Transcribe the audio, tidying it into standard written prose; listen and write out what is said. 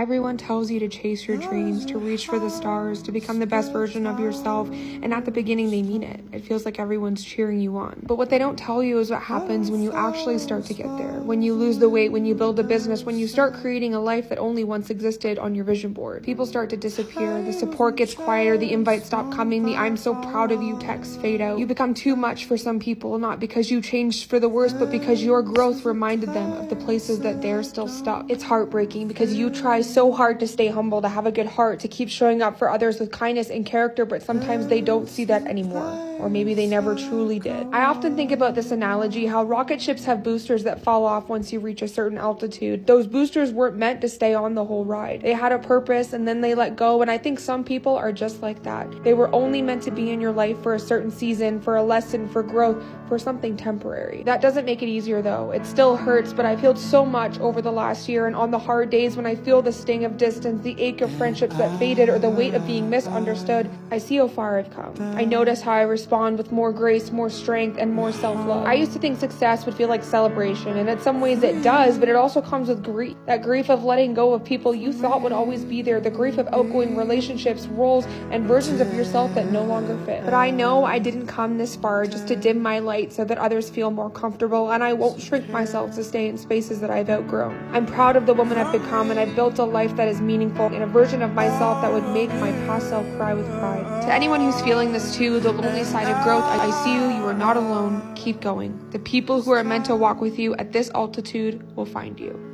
Everyone tells you to chase your dreams, to reach for the stars, to become the best version of yourself, and at the beginning they mean it. It feels like everyone's cheering you on. But what they don't tell you is what happens when you actually start to get there, when you lose the weight, when you build a business, when you start creating a life that only once existed on your vision board. People start to disappear, the support gets quieter, the invites stop coming, the "I'm so proud of you" texts fade out. You become too much for some people, not because you changed for the worse, but because your growth reminded them of the places that they're still stuck. It's heartbreaking because you try so hard to stay humble, to have a good heart, to keep showing up for others with kindness and character, but sometimes they don't see that anymore. Or maybe they never truly did. I often think about this analogy, how rocket ships have boosters that fall off once you reach a certain altitude. Those boosters weren't meant to stay on the whole ride. They had a purpose and then they let go, and I think some people are just like that. They were only meant to be in your life for a certain season, for a lesson, for growth, for something temporary. That doesn't make it easier though. It still hurts, but I've healed so much over the last year, and on the hard days when I feel the sting of distance, the ache of friendships that faded, or the weight of being misunderstood, I see how far I've come. I notice how I respond with more grace, more strength, and more self-love. I used to think success would feel like celebration, and in some ways it does, but it also comes with grief. That grief of letting go of people you thought would always be there, the grief of outgoing relationships, roles, and versions of yourself that no longer fit. But I know I didn't come this far just to dim my light so that others feel more comfortable, and I won't shrink myself to stay in spaces that I've outgrown. I'm proud of the woman I've become, and I've built a life that is meaningful, and a version of myself that would make my past self cry with pride. To anyone who's feeling this too, the lonely side of growth, I see you. You are not alone. Keep going. The people who are meant to walk with you at this altitude will find you.